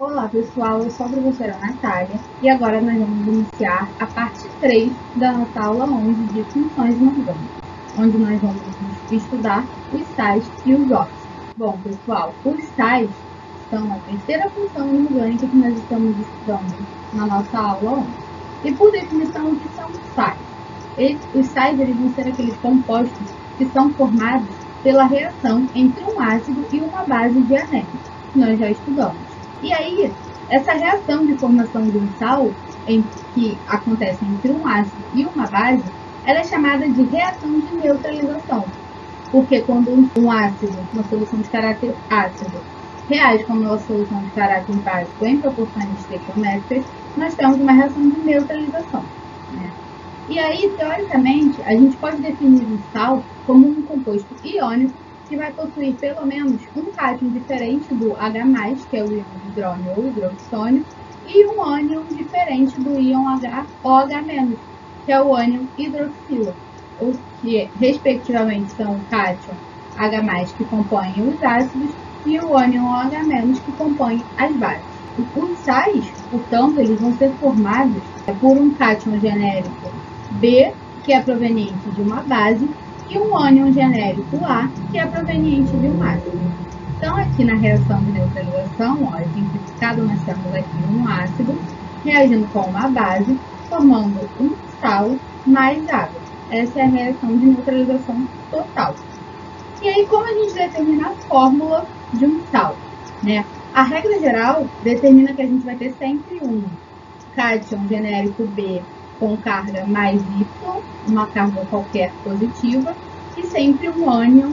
Olá pessoal, eu sou a professora Natália e agora nós vamos iniciar a parte 3 da nossa aula 11 de funções inorgânicas, onde nós vamos estudar os sais e os óxidos. Bom pessoal, os sais são a terceira função inorgânica que nós estamos estudando na nossa aula 11. E por definição, o que são os sais? Os sais vão ser aqueles compostos que são formados pela reação entre um ácido e uma base dianética, que nós já estudamos. E aí, essa reação de formação de um sal, que acontece entre um ácido e uma base, ela é chamada de reação de neutralização. Porque quando um ácido, uma solução de caráter ácido, reage com uma solução de caráter básico em proporções estequiométricas, nós temos uma reação de neutralização, né? E aí, teoricamente, a gente pode definir um sal como um composto iônico que vai possuir pelo menos um cátion diferente do H+, que é o íon de hidrônio ou hidroxônio, e um ânion diferente do íon OH-, que é o ânion hidroxila, ou que respectivamente são o cátion H+, que compõem os ácidos, e o ânion OH- que compõem as bases. Os sais, portanto, eles vão ser formados por um cátion genérico B, que é proveniente de uma base, e um ânion genérico A, que é proveniente de um ácido. Então, aqui na reação de neutralização, ó, exemplificado, nós temos aqui um ácido reagindo com uma base, formando um sal mais água. Essa é a reação de neutralização total. E aí, como a gente determina a fórmula de um sal, né? A regra geral determina que a gente vai ter sempre um cátion genérico B com carga mais Y, uma carga qualquer positiva, e sempre um ânion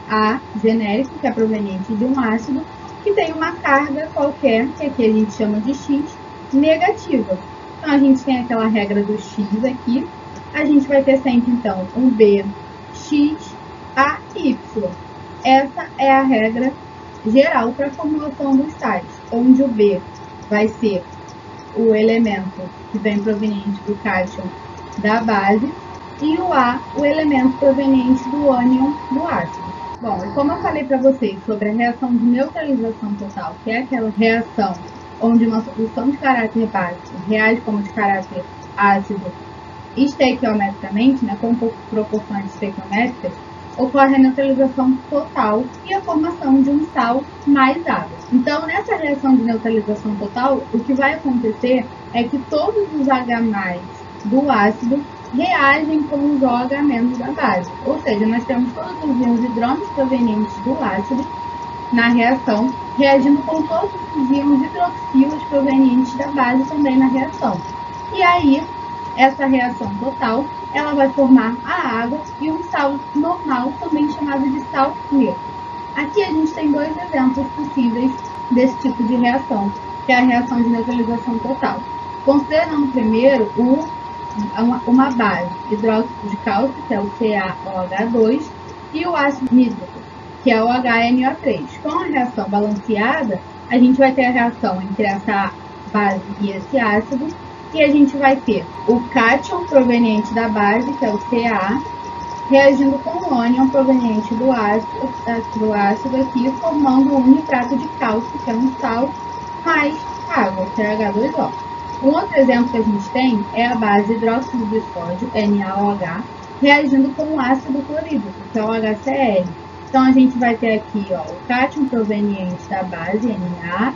A genérico, que é proveniente de um ácido, que tem uma carga qualquer, que aqui a gente chama de X, negativa. Então, a gente tem aquela regra do X aqui, a gente vai ter sempre, então, um B, X, A, Y. Essa é a regra geral para a formulação dos sais, onde o B vai ser o elemento que vem proveniente do cátion da base e o A, o elemento proveniente do ânion do ácido. Bom, e como eu falei para vocês sobre a reação de neutralização total, que é aquela reação onde uma solução de caráter básico reage como de caráter ácido estequiometricamente, né, com proporções estequiométricas, ocorre a neutralização total e a formação de um sal mais água. Então, nessa reação de neutralização total, o que vai acontecer é que todos os H+ do ácido reagem com os OH- da base. Ou seja, nós temos todos os íons hidrônicos provenientes do ácido na reação, reagindo com todos os íons hidroxilas provenientes da base também na reação. E aí, essa reação total, ela vai formar a água e um sal normal, também chamado de sal neutro. Aqui a gente tem dois exemplos possíveis desse tipo de reação, que é a reação de neutralização total. Considerando primeiro uma base, hidróxido de cálcio, que é o CaOH2, e o ácido nítrico, que é o HNO3. Com a reação balanceada, a gente vai ter a reação entre essa base e esse ácido, e a gente vai ter o cátion proveniente da base, que é o Ca, reagindo com o ânion proveniente do ácido aqui, formando um nitrato de cálcio, que é um sal, mais água, que é H2O. Um outro exemplo que a gente tem é a base hidróxido de sódio, NaOH, reagindo com o ácido clorídrico, que é o HCl. Então, a gente vai ter aqui, ó, o cátion proveniente da base, Na,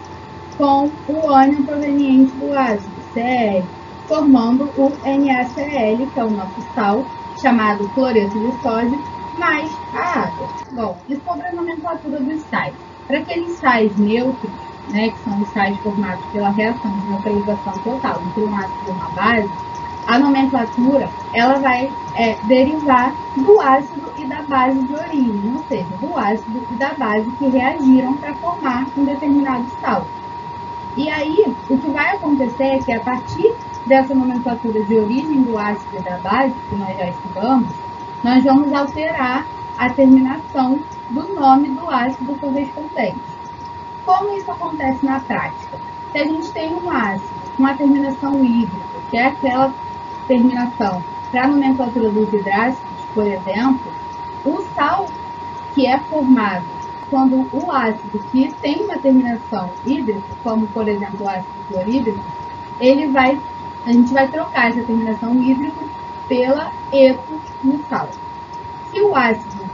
com o ânion proveniente do ácido, Cl, formando o NaCl, que é o nosso sal, chamado cloreto de sódio, mais a água. Bom, e sobre a nomenclatura dos sais? Para aqueles sais neutros, né, que são os sais formados pela reação de neutralização total entre um ácido e uma base, a nomenclatura ela vai derivar do ácido e da base de origem, ou seja, do ácido e da base que reagiram para formar um determinado sal. E aí, o que vai acontecer é que a partir dessa nomenclatura de origem do ácido e da base, que nós já estudamos, nós vamos alterar a terminação do nome do ácido correspondente. Como isso acontece na prática? Se a gente tem um ácido com a terminação hídrico, que é aquela terminação para a nomenclatura dos hidrácidos, por exemplo, o sal que é formado quando o ácido que tem uma terminação hídrica, como por exemplo o ácido clorídrico, a gente vai trocar essa terminação hídrica pela eto no sal. Se o ácido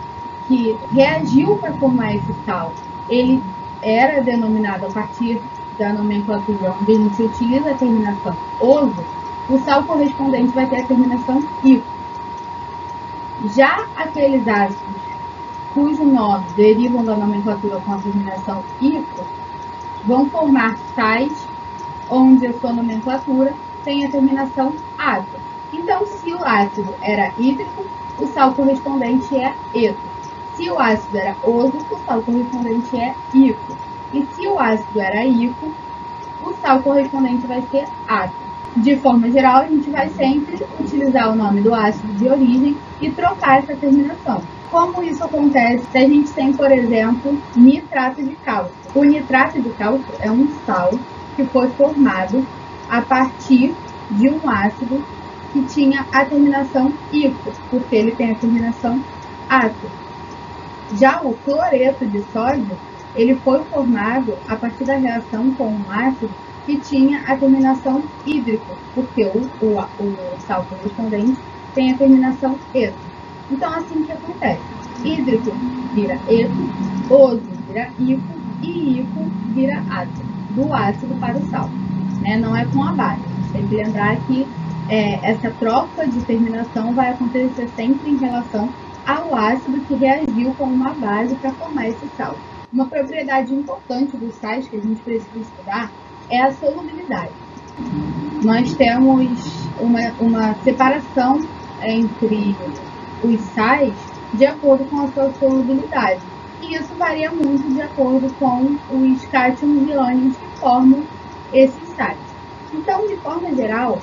que reagiu para formar esse sal, ele era denominado a partir da nomenclatura onde a gente utiliza a terminação oso, o sal correspondente vai ter a terminação ico. Já aqueles ácidos cujo nome derivam da nomenclatura com a terminação ico vão formar sais onde a sua nomenclatura tem a terminação ato. Então, se o ácido era hídrico, o sal correspondente é eto. Se o ácido era oso, o sal correspondente é ico. E se o ácido era ico, o sal correspondente vai ser ato. De forma geral, a gente vai sempre utilizar o nome do ácido de origem e trocar essa terminação. Como isso acontece se a gente tem, por exemplo, nitrato de cálcio? O nitrato de cálcio é um sal que foi formado a partir de um ácido que tinha a terminação ico, porque ele tem a terminação ato. Já o cloreto de sódio, ele foi formado a partir da reação com um ácido que tinha a terminação hídrico, porque o sal correspondente tem a terminação eto. Então, assim que acontece. Hídrico vira eto, oso vira ico e ico vira ato, do ácido para o sal. Não é com a base. A gente tem que lembrar que essa troca de terminação vai acontecer sempre em relação ao ácido que reagiu com uma base para formar esse sal. Uma propriedade importante dos sais que a gente precisa estudar é a solubilidade. Nós temos uma separação entre os sais de acordo com a sua solubilidade. E isso varia muito de acordo com os cátions e ânions que formam esses sais. Então, de forma geral,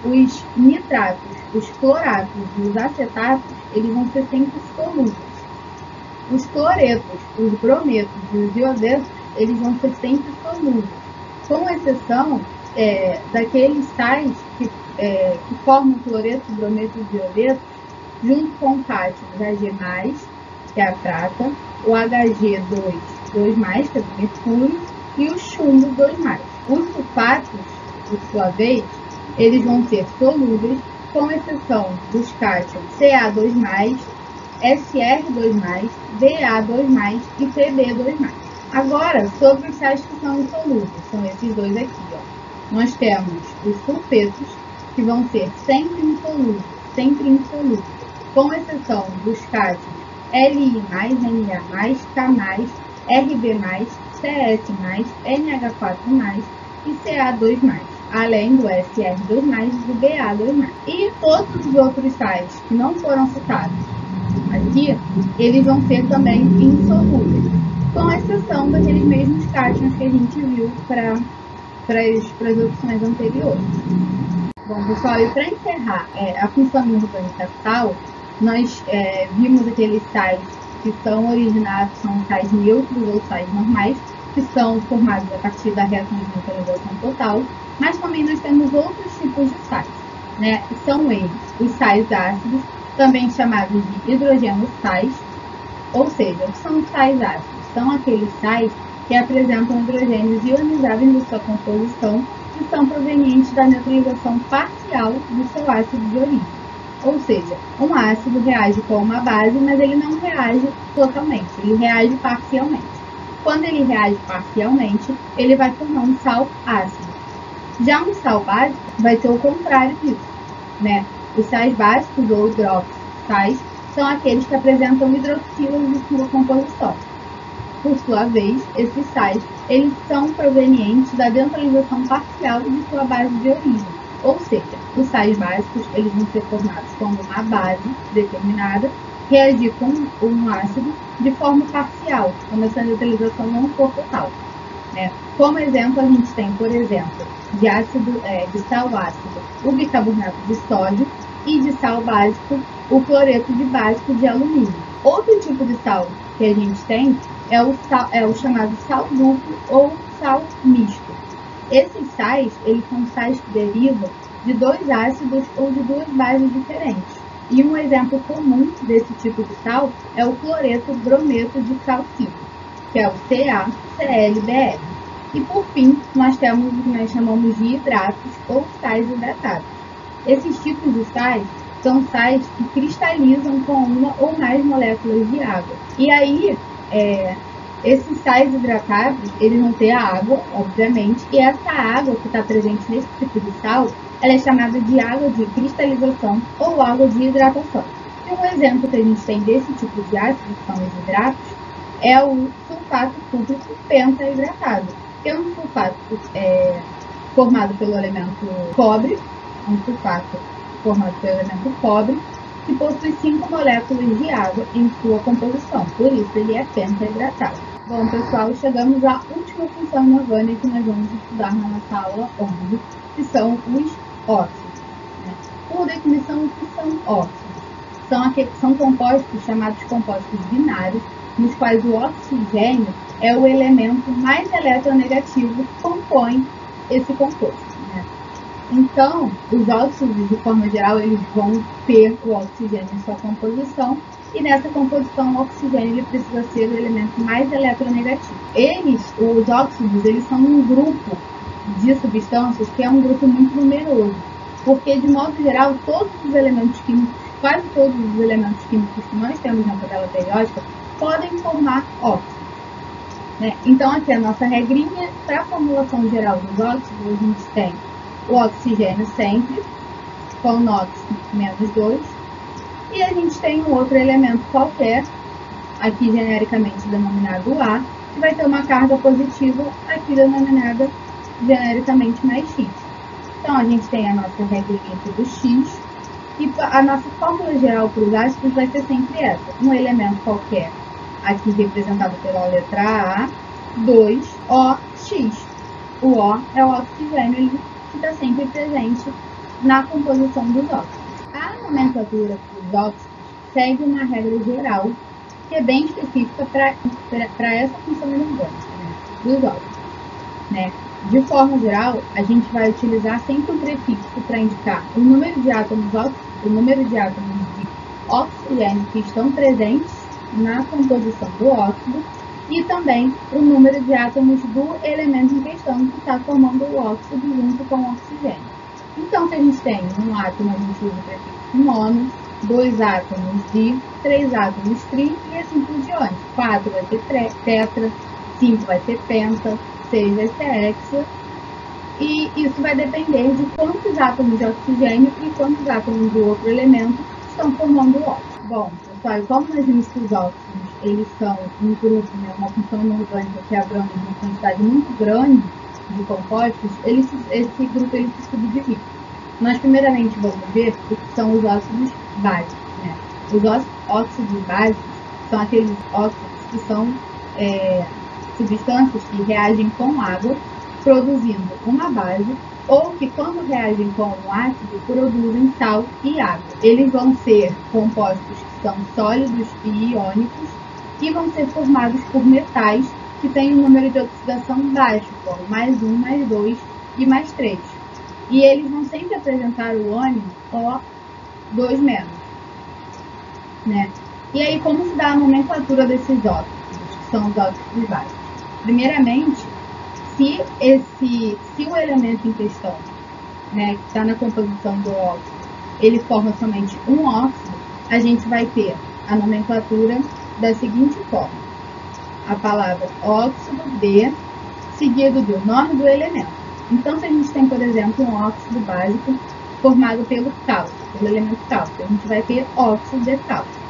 os nitratos, os cloratos e os acetatos, eles vão ser sempre solúveis. Os cloretos, os brometos e os iodetos, eles vão ser sempre solúveis, com exceção daqueles sais que formam cloretos, brometos e iodetos, junto com o cátion Hg+, que é a prata, o Hg2, 2+, que é o mercúrio, e o chumbo 2+. Os sulfatos, por sua vez, eles vão ser solúveis, com exceção dos cátions Ca2+, Sr2+, Da2+, e Pb2+. Agora, sobre os sais que são insolúveis, são esses dois aqui, ó. Nós temos os sulfetos, que vão ser sempre insolúveis, com exceção dos cátions Li+, Na+, K+, Rb+, CS+, NH4+, e Ca2+, além do Sr2+, e do Ba2+. E todos os outros sais que não foram citados aqui, eles vão ser também insolúveis, com exceção daqueles mesmos cátions que a gente viu para as opções anteriores. Bom, pessoal, e para encerrar a função inorgânica sal, nós vimos aqueles sais que são originados, são sais neutros ou sais normais, que são formados a partir da reação de neutralização total, mas também nós temos outros tipos de sais, São eles os sais ácidos, também chamados de hidrogenossais, ou seja, o que são os sais ácidos? São aqueles sais que apresentam hidrogênios ionizáveis em sua composição e são provenientes da neutralização parcial do seu ácido de origem. Ou seja, um ácido reage com uma base, mas ele não reage totalmente, ele reage parcialmente. Quando ele reage parcialmente, ele vai formar um sal ácido. Já um sal básico vai ser o contrário disso, Os sais básicos ou hidroxissais são aqueles que apresentam hidroxilas de sua composição. Por sua vez, esses sais eles são provenientes da neutralização parcial de sua base de origem. Ou seja, os sais básicos eles vão ser formados quando uma base determinada reagir com um ácido de forma parcial, quando essa neutralização não for total. Como exemplo, a gente tem, por exemplo, de sal ácido, o bicarbonato de sódio, e de sal básico, o cloreto de básico de alumínio. Outro tipo de sal que a gente tem é o chamado sal duplo ou sal misto. Esses sais, eles são sais que derivam de dois ácidos ou de duas bases diferentes. E um exemplo comum desse tipo de sal é o cloreto brometo de calcídio. que é o CaClBr. E por fim, nós temos o que nós chamamos de hidratos ou sais hidratados. Esses tipos de sais são sais que cristalizam com uma ou mais moléculas de água. E aí, esses sais hidratados, eles vão ter a água, obviamente, e essa água que está presente nesse tipo de sal, ela é chamada de água de cristalização ou água de hidratação. E um exemplo que a gente tem desse tipo de ácido, que são os hidratos, é o sulfato fútrico pentahidratado, que é um sulfato formado pelo elemento cobre, que possui 5 moléculas de água em sua composição, por isso ele é pentahidratado. Bom, pessoal, chegamos à última função inorgânica que nós vamos estudar na nossa aula 11, que são os óxidos. Por definição, o que são óxidos? São compostos chamados compostos binários, nos quais o oxigênio é o elemento mais eletronegativo que compõe esse composto. Então, os óxidos, de forma geral, eles vão ter o oxigênio em sua composição, e nessa composição o oxigênio ele precisa ser o elemento mais eletronegativo. Os óxidos, eles são um grupo de substâncias que é um grupo muito numeroso, porque, de modo geral, todos os elementos químicos, quase todos os elementos químicos que nós temos na tabela periódica podem formar óxidos. Então, aqui a nossa regrinha para a formulação geral dos óxidos, a gente tem o oxigênio sempre, com NOx -2, e a gente tem um outro elemento qualquer, aqui genericamente denominado A, que vai ter uma carga positiva, aqui denominada genericamente mais X. Então, a gente tem a nossa regrinha aqui do X, e a nossa fórmula geral para os ácidos vai ser sempre essa: um elemento qualquer, aqui representado pela letra A, 2OX. O O é o oxigênio que está sempre presente na composição dos óxidos. A nomenclatura dos óxidos segue uma regra geral que é bem específica para essa função inorgânica, dos óxidos. De forma geral, a gente vai utilizar sempre um prefixo para indicar o número de átomos de oxigênio que estão presentes na composição do óxido e também o número de átomos do elemento em questão que está formando o óxido junto com o oxigênio. Então, se a gente tem um átomo, a gente usa o prefixo mono, 2 átomos di, 3 átomos tri e assim por diante. 4 vai ser tetra, 5 vai ser penta, 6 vai ser hexa, e isso vai depender de quantos átomos de oxigênio e quantos átomos do outro elemento estão formando o óxido. Bom, pessoal, como nós vimos que os óxidos, eles são um grupo, uma função inorgânica que abrange uma quantidade muito grande de compostos, esse grupo ele se subdivide. Nós primeiramente vamos ver o que são os óxidos básicos. Os óxidos básicos são aqueles óxidos que são substâncias que reagem com água, produzindo uma base, ou que quando reagem com um ácido, produzem sal e água. Eles vão ser compostos que são sólidos e iônicos, e vão ser formados por metais que têm um número de oxidação baixo, como +1, +2 e +3. E eles vão sempre apresentar o ânion O2-. E aí, como se dá a nomenclatura desses óxidos, que são os óxidos básicos? Primeiramente, se o elemento em questão, que está na composição do óxido, ele forma somente um óxido, a gente vai ter a nomenclatura da seguinte forma: a palavra óxido B, seguido do nome do elemento. Então, se a gente tem, por exemplo, um óxido básico formado pelo cálcio, pelo elemento cálcio, a gente vai ter óxido de cálcio.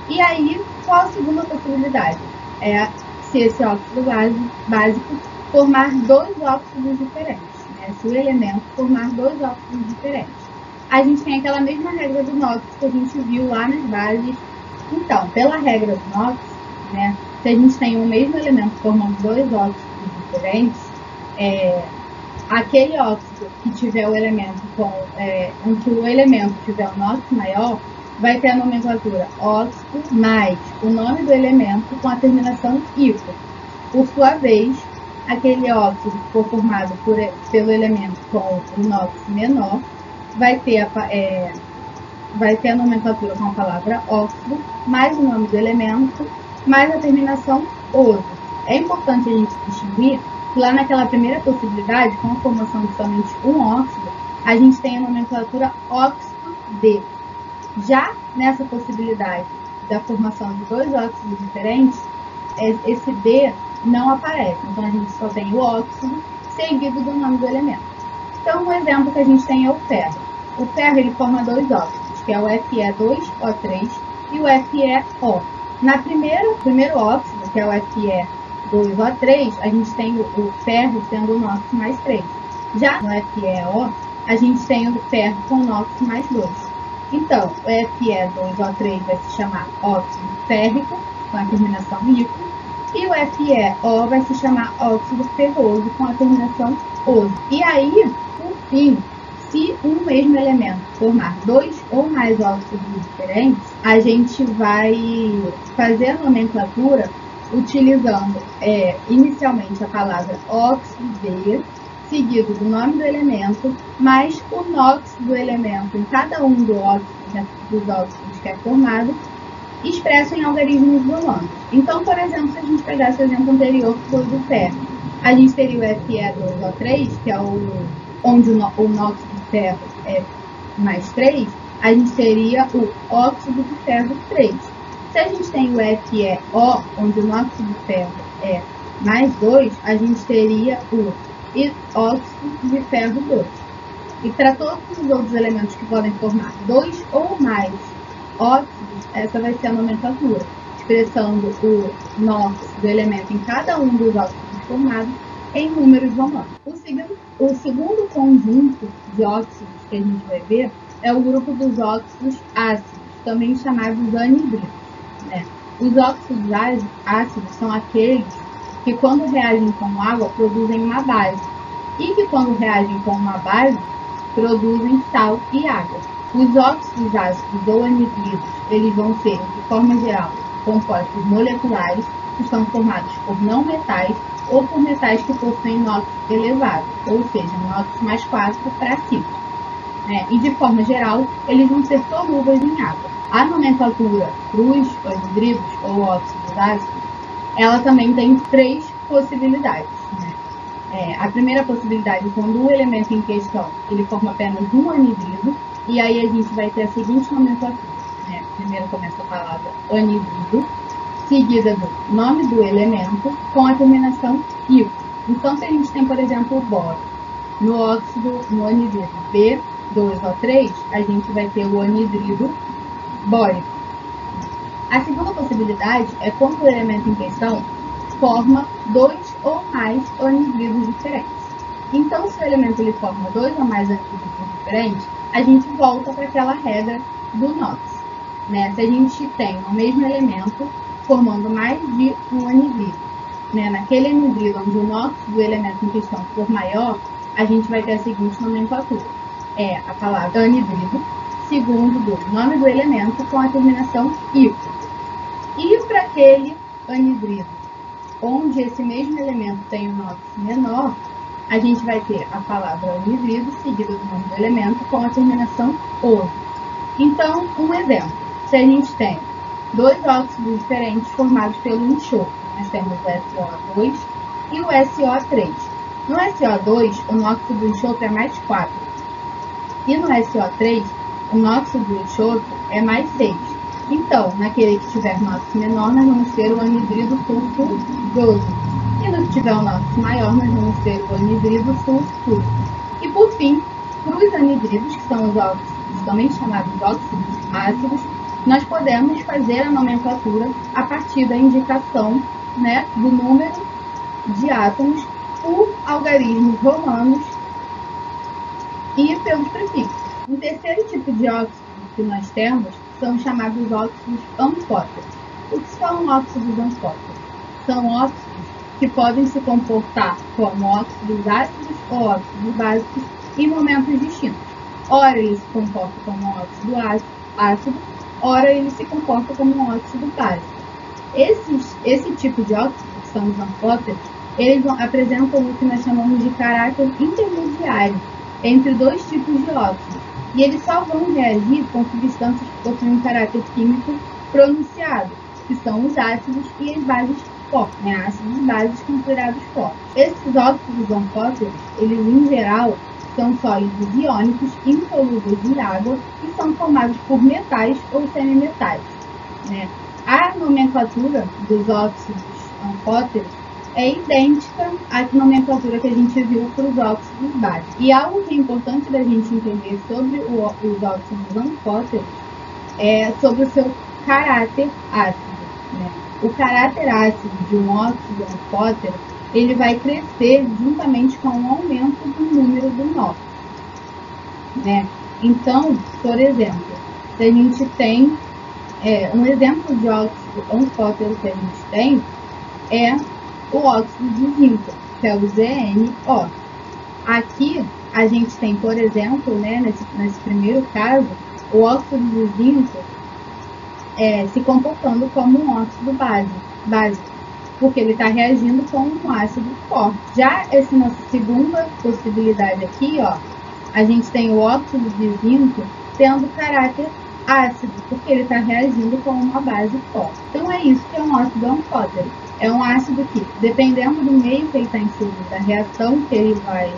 E aí, qual a segunda possibilidade? Se esse óxido básico formar 2 óxidos diferentes. Se o elemento formar 2 óxidos diferentes. A gente tem aquela mesma regra do NOx que a gente viu lá nas bases. Então, pela regra do NOx, se a gente tem o mesmo elemento formando 2 óxidos diferentes, aquele óxido que tiver o elemento em que o elemento tiver um NOx maior, vai ter a nomenclatura óxido mais o nome do elemento com a terminação -ico. Por sua vez, aquele óxido que for formado pelo elemento com o NOx menor, vai ter a nomenclatura com a palavra óxido, mais o nome do elemento mais a terminação oso. É importante a gente distinguir que lá naquela primeira possibilidade, com a formação de somente um óxido, a gente tem a nomenclatura óxido D. Já nessa possibilidade da formação de dois óxidos diferentes, esse D não aparece. Então, a gente só tem o óxido seguido do nome do elemento. Então, um exemplo que a gente tem é o ferro. O ferro ele forma dois óxidos, que é o Fe2O3 e o FeO. Na primeiro óxido, que é o Fe2O3, a gente tem o ferro sendo o NOx mais 3. Já no FeO, a gente tem o ferro com NOx mais 2. Então, o Fe2O3 vai se chamar óxido férrico, com a terminação ico, e o FeO vai se chamar óxido ferroso, com a terminação oso. E aí, por fim, se um mesmo elemento formar dois ou mais óxidos diferentes, a gente vai fazer a nomenclatura utilizando inicialmente a palavra óxido D, seguido do nome do elemento, mais o NOx do elemento em cada um dos óxidos que é formado, expresso em algarismos romanos. Então, por exemplo, se a gente pegasse o exemplo anterior, que foi do ferro, a gente teria o Fe2O3, que é onde o NOx do ferro é mais 3, a gente teria o óxido de ferro 3. Se a gente tem o FeO, onde o NOx do ferro é mais 2, a gente teria o óxido de ferro 2. E para todos os outros elementos que podem formar dois ou mais óxidos, essa vai ser a nomenclatura, expressando o NOx do elemento em cada um dos óxidos formados em números romanos. O segundo conjunto de óxidos que a gente vai ver é o grupo dos óxidos ácidos, também chamados anidridos. Os óxidos ácidos são aqueles que, quando reagem com água, produzem uma base, e que, quando reagem com uma base, produzem sal e água. Os óxidos ácidos ou anidridos, eles vão ser, de forma geral, compostos moleculares, que são formados por não metais ou por metais que possuem NOx elevado, ou seja, NOx mais 4 para 5. E, de forma geral, eles vão ser solúveis em água. A nomenclatura para os anidridos ou óxidos ácidos, ela também tem três possibilidades. A primeira possibilidade, quando o elemento em questão ele forma apenas um anidrido, e aí a gente vai ter a seguinte nomenclatura. Primeiro começa a palavra anidrido, seguida do nome do elemento, com a terminação ico. Então, se a gente tem, por exemplo, o boro, no anidrido B2O3, a gente vai ter o anidrido bórico. A segunda possibilidade é quando o elemento em questão forma dois ou mais anidridos diferentes. Então, se o elemento ele forma dois ou mais anidridos diferentes, a gente volta para aquela regra do NOx. Se a gente tem o mesmo elemento formando mais de um anidrido, naquele anidrido onde o NOx do elemento em questão for maior, a gente vai ter a seguinte nomenclatura. A palavra anidrido, segundo do nome do elemento, com a terminação ico. E para aquele anidrido onde esse mesmo elemento tem o NOx menor, a gente vai ter a palavra anidrido, seguida do nome do elemento, com a terminação oso. Então, um exemplo. Se a gente tem dois óxidos diferentes formados pelo enxofre, nós temos o SO2 e o SO3. No SO2, o NOx do enxofre é mais 4. E no SO3, o NOx do enxofre é mais 6. Então, naquele que tiver NOx menor, nós vamos ter o anidrido sulfuroso. E no que tiver o NOx maior, nós vamos ter o anidrido sulfúrico. E por fim, para os anidridos, que são os óxidos também chamados óxidos ácidos, nós podemos fazer a nomenclatura a partir da indicação do número de átomos por algarismos romanos e pelos prefixos. Um terceiro tipo de óxido que nós temos são chamados óxidos ampóteros. O que são óxidos ampóteros? São óxidos que podem se comportar como óxidos ácidos ou óxidos básicos em momentos distintos. Ora, ele se comporta como um óxido ácido, ora, ele se comporta como um óxido básico. Esse tipo de óxido, que são os ampóteros, eles apresentam o que nós chamamos de caráter intermediário entre dois tipos de óxidos. E eles só vão reagir com substâncias que possuem um caráter químico pronunciado. que são os ácidos e as bases fortes, né? Ácidos e bases considerados fortes. Esses óxidos ampóteros, eles em geral são sólidos iônicos insolúveis em água e são formados por metais ou semimetais, né? A nomenclatura dos óxidos ampóteros é idêntica à nomenclatura que a gente viu para os óxidos básicos. E algo que é importante da gente entender sobre os óxidos ampóteros é sobre o seu caráter ácido, né? O caráter ácido de um óxido ampótero, ele vai crescer juntamente com o aumento do número do nó, né? Então, por exemplo, se a gente tem um exemplo de óxido ampótero que a gente tem é o óxido de zinco, que é o ZnO. Aqui a gente tem, por exemplo, né, nesse primeiro caso, o óxido de zinco se comportando como um óxido básico, porque ele está reagindo com um ácido forte. Já essa nossa segunda possibilidade aqui, ó, a gente tem o óxido de zinco tendo caráter ácido, porque ele está reagindo com uma base forte. Então é isso que é um óxido ampótero. É um ácido que, dependendo do meio que ele está inserido, da reação que ele vai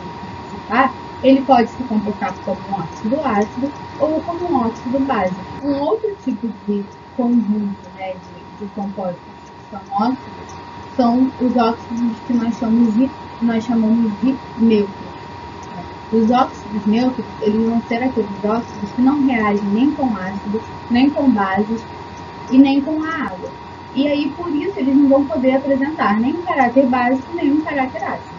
participar, ele pode se comportar como um óxido ácido ou como um óxido básico. Um outro tipo de conjunto, né, de compostos que são óxidos são os óxidos que nós chamamos de neutros. Os óxidos neutros, eles vão ser aqueles óxidos que não reagem nem com ácido, nem com bases e nem com a água. E aí, por isso, eles não vão poder apresentar nem um caráter básico, nem um caráter ácido,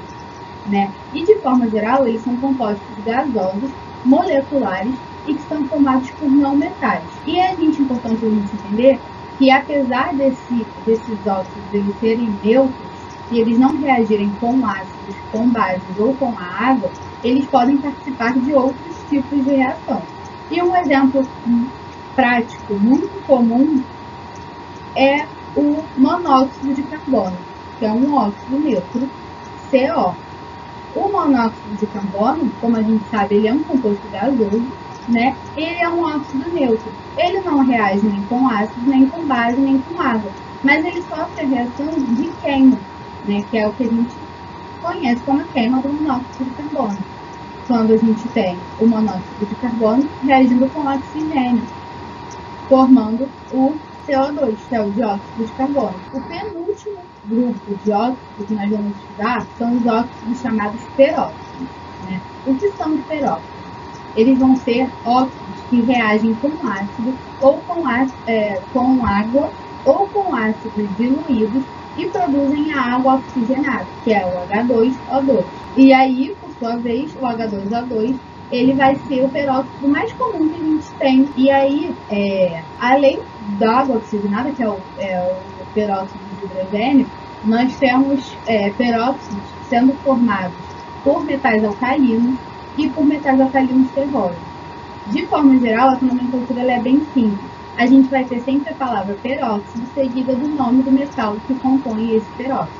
né? E, de forma geral, eles são compostos gasosos, moleculares e que são formados por não metais. E é importante a gente entender que, apesar desses óxidos eles serem neutros e eles não reagirem com ácidos, com bases ou com a água, eles podem participar de outros tipos de reação. E um exemplo prático muito comum é o monóxido de carbono, que é um óxido neutro, CO. O monóxido de carbono, como a gente sabe, ele é um composto gasoso, né? Ele é um óxido neutro. Ele não reage nem com ácido, nem com base, nem com água, mas ele sofre a reação de queima, né? Que é o que a gente conhece como a queima do monóxido de carbono. Quando a gente tem o monóxido de carbono reagindo com oxigênio, formando o CO2, que é o dióxido de carbono. O penúltimo grupo de óxidos que nós vamos estudar são os óxidos chamados peróxidos, né? O que são os peróxidos? Eles vão ser óxidos que reagem com ácido ou com água ou com ácidos diluídos e produzem a água oxigenada, que é o H2O2. E aí, por sua vez, o H2O2 ele vai ser o peróxido mais comum que a gente tem. E aí, além da água oxigenada, que é o peróxido de hidrogênio, nós temos peróxidos sendo formados por metais alcalinos e por metais alcalinos terrosos. De forma geral, essa nomenclatura é bem simples. A gente vai ter sempre a palavra peróxido seguida do nome do metal que compõe esse peróxido.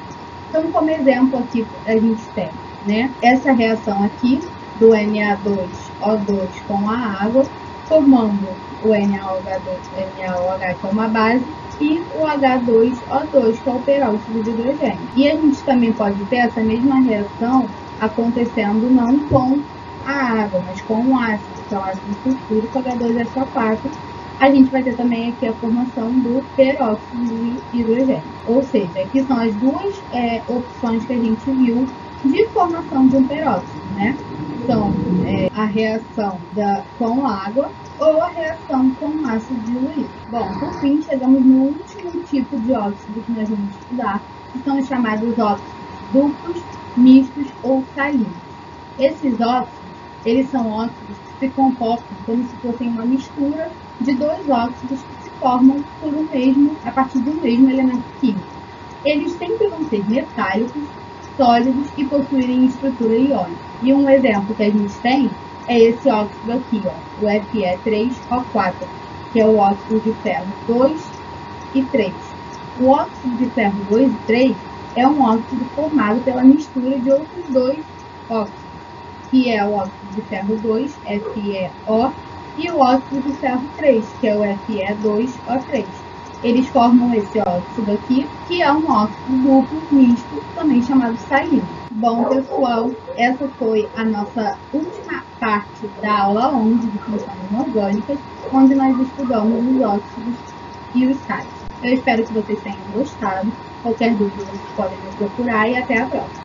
Então, como exemplo aqui, a gente tem, né, essa reação aqui do Na2O2 com a água, formando o NaOH, que é uma base, e o H2O2, que é o peróxido de hidrogênio. E a gente também pode ter essa mesma reação acontecendo não com a água, mas com o ácido, que é o ácido sulfúrico H2SO4. A gente vai ter também aqui a formação do peróxido de hidrogênio. Ou seja, aqui são as duas opções que a gente viu de formação de um peróxido, né? São a reação com água ou a reação com ácido diluído. Bom, por fim, chegamos no último tipo de óxido que nós vamos estudar, que são os chamados óxidos duplos, mistos ou salinos. Esses óxidos, eles são óxidos que se comportam como se fossem uma mistura de dois óxidos que se formam a partir do mesmo elemento químico. Eles sempre vão ser metálicos, sólidos e possuírem estrutura iônica. E um exemplo que a gente tem é esse óxido aqui, ó, o Fe3O4, que é o óxido de ferro 2 e 3. O óxido de ferro 2 e 3 é um óxido formado pela mistura de outros dois óxidos, que é o óxido de ferro 2, FeO, e o óxido de ferro 3, que é o Fe2O3. eles formam esse óxido aqui, que é um óxido duplo misto, também chamado salino. Bom, pessoal, essa foi a nossa última parte da aula 11 de funções inorgânicas, onde nós estudamos os óxidos e os sais. Eu espero que vocês tenham gostado. Qualquer dúvida, vocês podem me procurar e até a próxima.